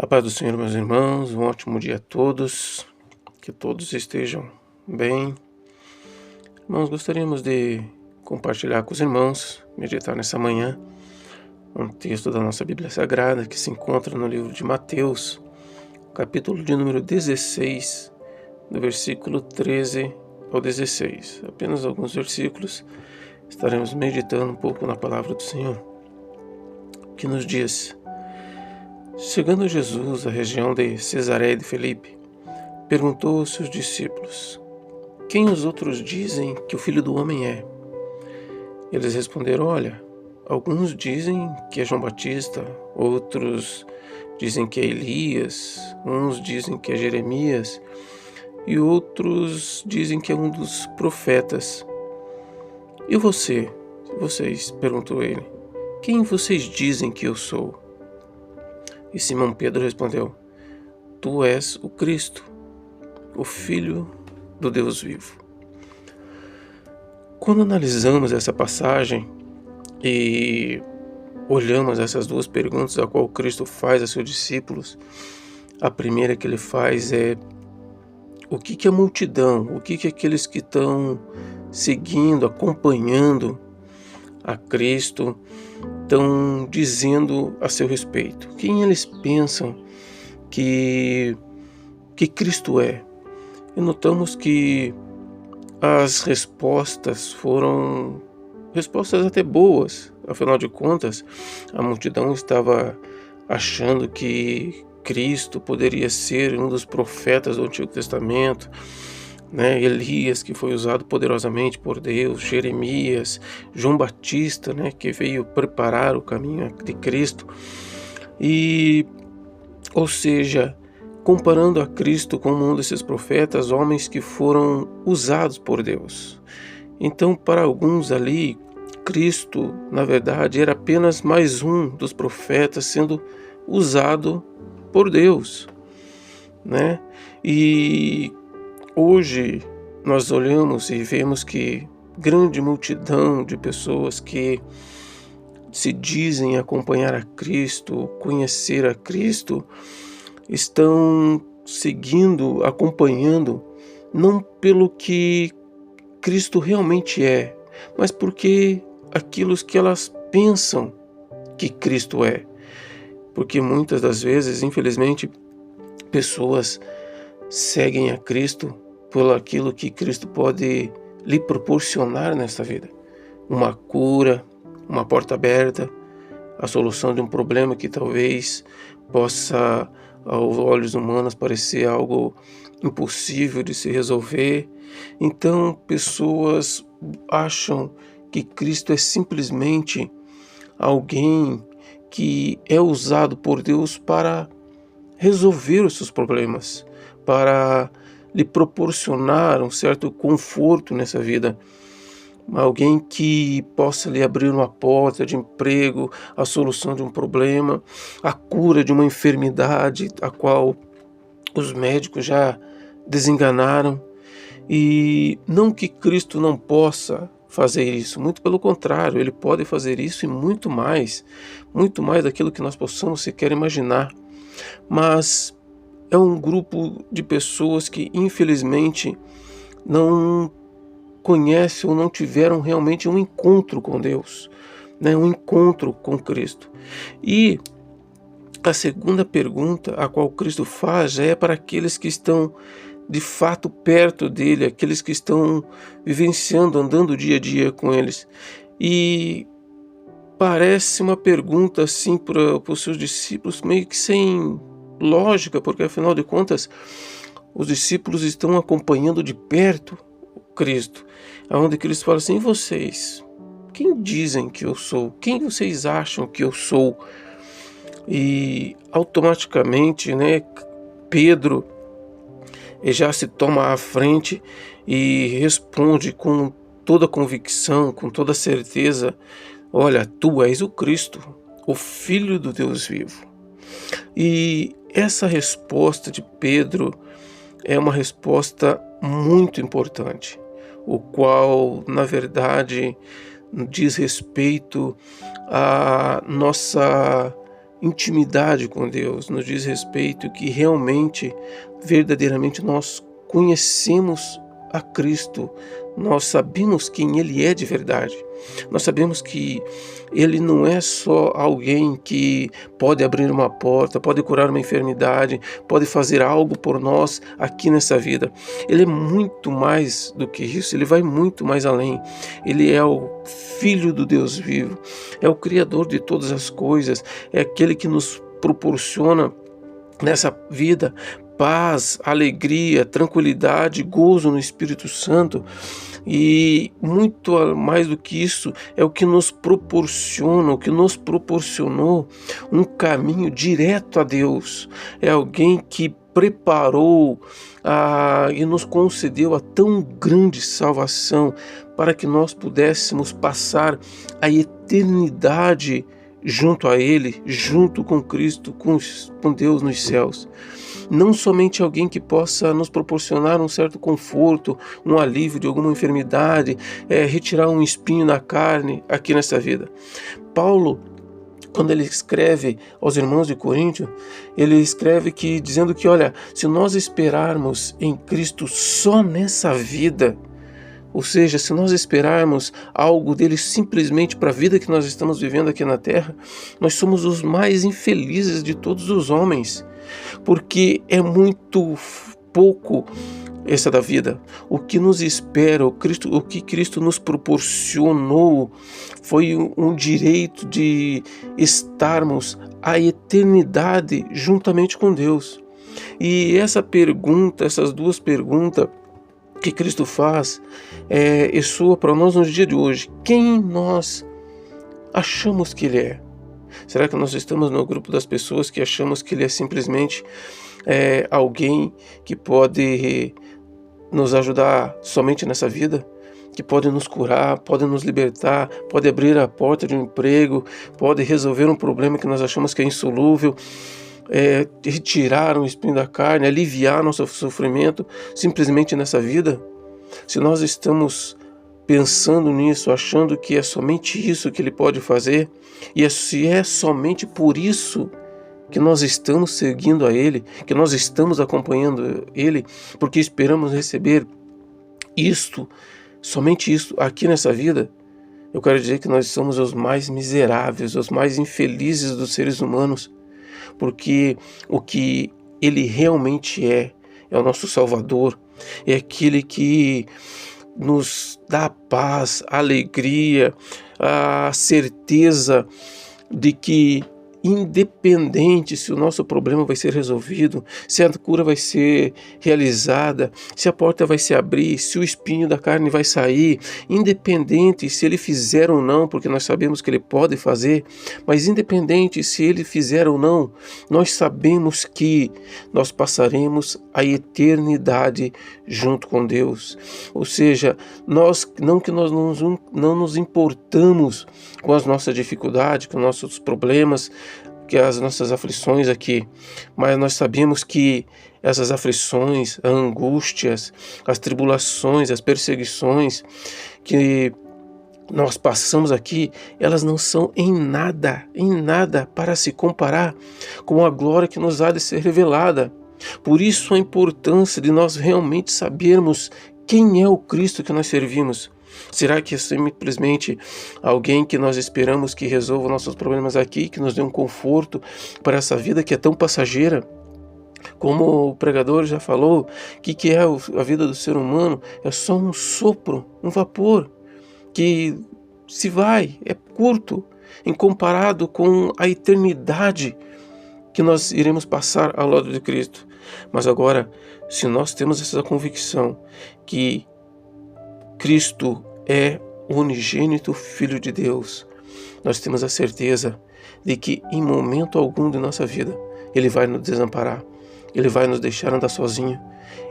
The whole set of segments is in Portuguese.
A paz do Senhor, meus irmãos, um ótimo dia a todos, que todos estejam bem. Irmãos, gostaríamos de compartilhar com os irmãos, meditar nessa manhã, um texto da nossa Bíblia Sagrada que se encontra no livro de Mateus, capítulo de número 16, do versículo 13 ao 16. Apenas alguns versículos, estaremos meditando um pouco na palavra do Senhor, que nos diz: Chegando Jesus à região de Cesareia de Filipe, perguntou aos seus discípulos: Quem os outros dizem que o Filho do Homem é? Eles responderam: Olha, alguns dizem que é João Batista, outros dizem que é Elias, uns dizem que é Jeremias e outros dizem que é um dos profetas. E vocês? Perguntou ele. Quem vocês dizem que eu sou? E Simão Pedro respondeu: Tu és o Cristo, o Filho do Deus vivo. Quando analisamos essa passagem e olhamos essas duas perguntas a qual Cristo faz a seus discípulos, a primeira que ele faz é: o que a multidão, o que aqueles que estão seguindo, acompanhando a Cristo estão dizendo a seu respeito? Quem eles pensam que Cristo é? E notamos que as respostas foram respostas até boas. Afinal de contas, a multidão estava achando que Cristo poderia ser um dos profetas do Antigo Testamento, Elias, que foi usado poderosamente por Deus, Jeremias, João Batista, que veio preparar o caminho de Cristo. Ou seja, comparando a Cristo como um desses profetas, homens que foram usados por Deus. Então, para alguns ali, Cristo, na verdade, era apenas mais um dos profetas sendo usado por Deus, E hoje nós olhamos e vemos que grande multidão de pessoas que se dizem acompanhar a Cristo, conhecer a Cristo, estão seguindo, acompanhando, não pelo que Cristo realmente é, mas porque aquilo que elas pensam que Cristo é. Porque muitas das vezes, infelizmente, pessoas seguem a Cristo por aquilo que Cristo pode lhe proporcionar nesta vida. Uma cura, uma porta aberta, a solução de um problema que talvez possa, aos olhos humanos, parecer algo impossível de se resolver. Então, pessoas acham que Cristo é simplesmente alguém que é usado por Deus para resolver os seus problemas, para lhe proporcionar um certo conforto nessa vida. Alguém que possa lhe abrir uma porta de emprego, a solução de um problema, a cura de uma enfermidade a qual os médicos já desenganaram. E não que Cristo não possa fazer isso, muito pelo contrário, ele pode fazer isso e muito mais daquilo que nós possamos sequer imaginar. Mas é um grupo de pessoas que infelizmente não conhecem ou não tiveram realmente um encontro com Deus, um encontro com Cristo. E a segunda pergunta a qual Cristo faz já é para aqueles que estão de fato perto dele, aqueles que estão vivenciando, andando dia a dia com eles. E parece uma pergunta assim para os seus discípulos meio que sem lógica, porque afinal de contas os discípulos estão acompanhando de perto Cristo, aonde Cristo fala assim: e vocês? Quem dizem que eu sou? Quem vocês acham que eu sou? E automaticamente, Pedro já se toma à frente e responde com toda convicção, com toda certeza: olha, tu és o Cristo, o Filho do Deus vivo. E essa resposta de Pedro é uma resposta muito importante, o qual, na verdade, diz respeito à nossa intimidade com Deus, nos diz respeito que realmente, verdadeiramente nós conhecemos a Cristo, nós sabemos quem Ele é de verdade. Nós sabemos que Ele não é só alguém que pode abrir uma porta, pode curar uma enfermidade, pode fazer algo por nós aqui nessa vida. Ele é muito mais do que isso, Ele vai muito mais além. Ele é o Filho do Deus vivo, é o Criador de todas as coisas, é aquele que nos proporciona nessa vida paz, alegria, tranquilidade, gozo no Espírito Santo. E muito mais do que isso, é o que nos proporciona, o que nos proporcionou um caminho direto a Deus. É alguém que preparou e nos concedeu a tão grande salvação para que nós pudéssemos passar a eternidade junto a Ele, junto com Cristo, com Deus nos céus. Não somente alguém que possa nos proporcionar um certo conforto, um alívio de alguma enfermidade, retirar um espinho na carne aqui nessa vida. Paulo, quando ele escreve aos irmãos de Coríntio, ele escreve dizendo que, olha, se nós esperarmos em Cristo só nessa vida, ou seja, se nós esperarmos algo dele simplesmente para a vida que nós estamos vivendo aqui na terra, nós somos os mais infelizes de todos os homens, porque é muito pouco essa da vida. O que nos espera, o que Cristo nos proporcionou foi um direito de estarmos a eternidade juntamente com Deus. E essas duas perguntas que Cristo faz soa para nós no dia de hoje. Quem nós achamos que Ele é? Será que nós estamos no grupo das pessoas que achamos que Ele é simplesmente alguém que pode nos ajudar somente nessa vida? Que pode nos curar, pode nos libertar, pode abrir a porta de um emprego, pode resolver um problema que nós achamos que é insolúvel, retirar um espinho da carne, aliviar nosso sofrimento simplesmente nessa vida? Se nós estamos pensando nisso, achando que é somente isso que Ele pode fazer, e se é somente por isso que nós estamos seguindo a Ele, que nós estamos acompanhando Ele, porque esperamos receber isto, somente isso aqui nessa vida, eu quero dizer que nós somos os mais miseráveis, os mais infelizes dos seres humanos, porque o que Ele realmente é o nosso Salvador, é aquele que nos dá a paz, a alegria, a certeza de que, independente se o nosso problema vai ser resolvido, se a cura vai ser realizada, se a porta vai se abrir, se o espinho da carne vai sair, independente se Ele fizer ou não, porque nós sabemos que Ele pode fazer, mas independente se Ele fizer ou não, nós sabemos que nós passaremos a eternidade junto com Deus. Ou seja, nós não nos importamos com as nossas dificuldades, com nossos problemas, que as nossas aflições aqui, mas nós sabemos que essas aflições, as angústias, as tribulações, as perseguições que nós passamos aqui, elas não são em nada para se comparar com a glória que nos há de ser revelada. Por isso a importância de nós realmente sabermos quem é o Cristo que nós servimos. Será que é simplesmente alguém que nós esperamos que resolva nossos problemas aqui, que nos dê um conforto para essa vida que é tão passageira? Como o pregador já falou, o que é a vida do ser humano? É só um sopro, um vapor, que se vai, é curto, em comparado com a eternidade que nós iremos passar ao lado de Cristo. Mas agora, se nós temos essa convicção que Cristo é o unigênito Filho de Deus, nós temos a certeza de que em momento algum de nossa vida Ele vai nos desamparar, Ele vai nos deixar andar sozinho,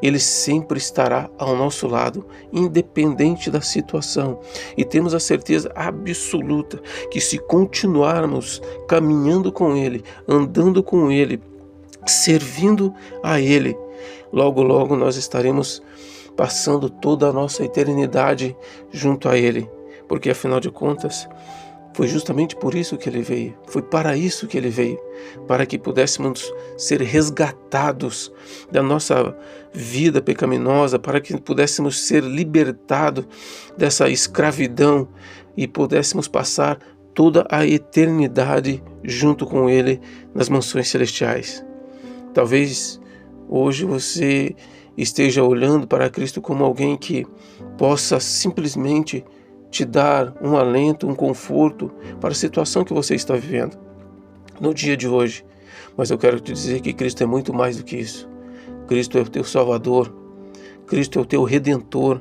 Ele sempre estará ao nosso lado, independente da situação. E temos a certeza absoluta que se continuarmos caminhando com Ele, andando com Ele, servindo a Ele, logo logo nós estaremos passando toda a nossa eternidade junto a Ele, porque afinal de contas, Foi justamente por isso que ele veio, foi para isso que ele veio, para que pudéssemos ser resgatados da nossa vida pecaminosa, para que pudéssemos ser libertados dessa escravidão e pudéssemos passar toda a eternidade junto com ele nas mansões celestiais. Talvez hoje você esteja olhando para Cristo como alguém que possa simplesmente te dar um alento, um conforto para a situação que você está vivendo no dia de hoje. Mas eu quero te dizer que Cristo é muito mais do que isso. Cristo é o teu Salvador, Cristo é o teu Redentor,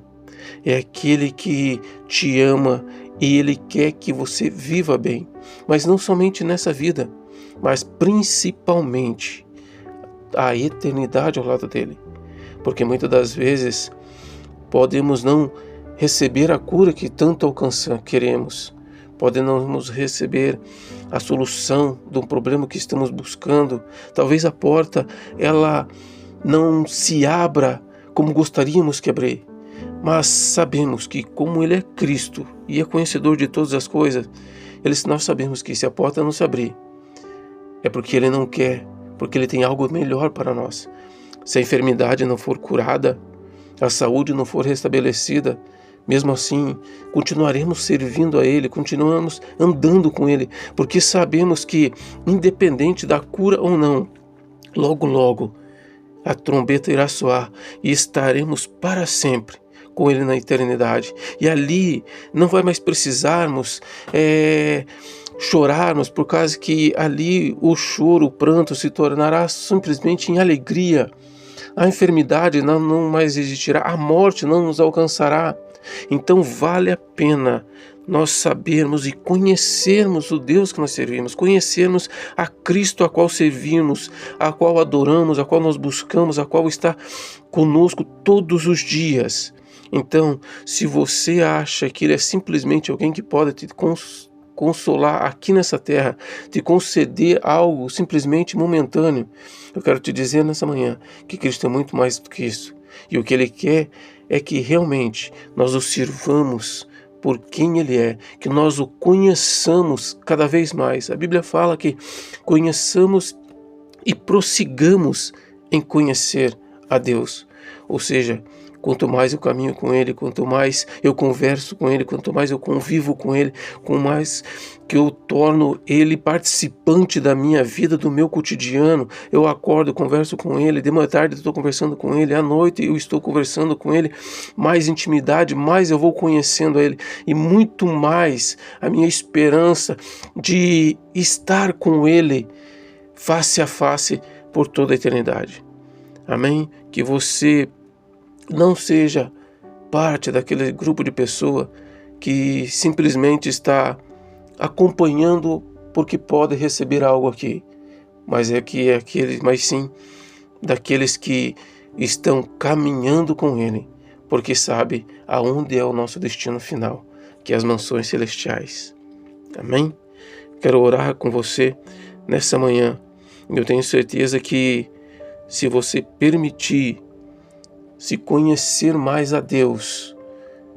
é aquele que te ama e Ele quer que você viva bem, mas não somente nessa vida, mas principalmente a eternidade ao lado dele. Porque muitas das vezes podemos não receber a cura que tanto queremos, podemos receber a solução de um problema que estamos buscando. Talvez a porta ela não se abra como gostaríamos que abrir, mas sabemos que como Ele é Cristo e é conhecedor de todas as coisas, nós sabemos que se a porta não se abrir, é porque Ele não quer, porque Ele tem algo melhor para nós. Se a enfermidade não for curada, a saúde não for restabelecida, mesmo assim, continuaremos servindo a Ele, continuamos andando com Ele, porque sabemos que, independente da cura ou não, logo, logo, a trombeta irá soar e estaremos para sempre com Ele na eternidade. E ali não vai mais precisarmos chorarmos, por causa que ali o choro, o pranto se tornará simplesmente em alegria. A enfermidade não mais existirá, a morte não nos alcançará. Então vale a pena nós sabermos e conhecermos o Deus que nós servimos, conhecermos a Cristo a qual servimos, a qual adoramos, a qual nós buscamos, a qual está conosco todos os dias. Então, se você acha que Ele é simplesmente alguém que pode te consolar aqui nessa terra, te conceder algo simplesmente momentâneo, eu quero te dizer nessa manhã que Cristo é muito mais do que isso. E o que Ele quer é que realmente nós o sirvamos por quem Ele é, que nós o conheçamos cada vez mais. A Bíblia fala que conheçamos e prossigamos em conhecer a Deus. Ou seja, quanto mais eu caminho com Ele, quanto mais eu converso com Ele, quanto mais eu convivo com Ele, quanto mais que eu torno Ele participante da minha vida, do meu cotidiano, eu acordo, converso com Ele, de manhã à tarde eu estou conversando com Ele, à noite eu estou conversando com Ele, mais intimidade, mais eu vou conhecendo a Ele, e muito mais a minha esperança de estar com Ele face a face por toda a eternidade. Amém? Que você não seja parte daquele grupo de pessoa que simplesmente está acompanhando porque pode receber algo aqui, mas sim daqueles que estão caminhando com Ele, porque sabe aonde é o nosso destino final, que é as mansões celestiais. Amém? Quero orar com você nessa manhã. Eu tenho certeza que se você permitir se conhecer mais a Deus,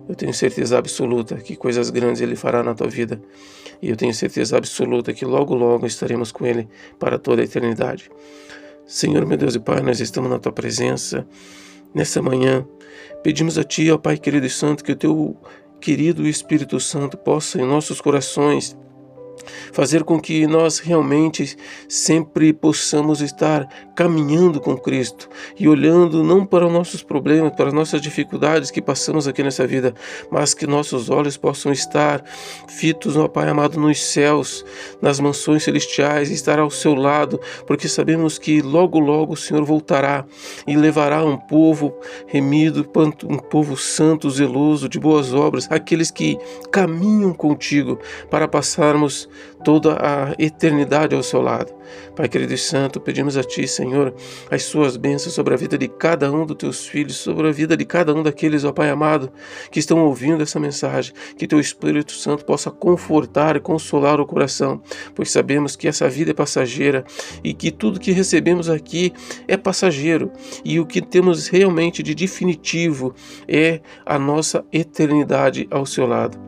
eu tenho certeza absoluta que coisas grandes Ele fará na tua vida. E eu tenho certeza absoluta que logo, logo estaremos com Ele para toda a eternidade. Senhor, meu Deus e Pai, nós estamos na tua presença nessa manhã. Pedimos a Ti, ó Pai querido e santo, que o Teu querido Espírito Santo possa em nossos corações fazer com que nós realmente sempre possamos estar caminhando com Cristo e olhando não para os nossos problemas, para as nossas dificuldades que passamos aqui nessa vida, mas que nossos olhos possam estar fitos, ó Pai amado, nos céus, nas mansões celestiais, estar ao seu lado, porque sabemos que logo, logo o Senhor voltará e levará um povo remido, um povo santo, zeloso, de boas obras, aqueles que caminham contigo para passarmos toda a eternidade ao seu lado. Pai querido e santo, pedimos a Ti, Senhor, as suas bênçãos sobre a vida de cada um dos Teus filhos, sobre a vida de cada um daqueles, ó Pai amado, que estão ouvindo essa mensagem, que Teu Espírito Santo possa confortar e consolar o coração, pois sabemos que essa vida é passageira e que tudo que recebemos aqui é passageiro, e o que temos realmente de definitivo é a nossa eternidade ao seu lado.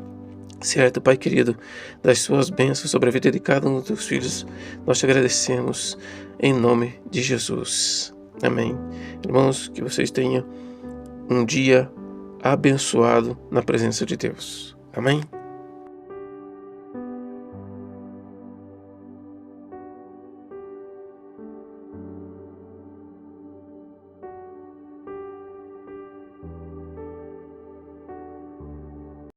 Certo, Pai querido, das suas bênçãos sobre a vida de cada um dos teus filhos, nós te agradecemos em nome de Jesus. Amém. Irmãos, que vocês tenham um dia abençoado na presença de Deus. Amém.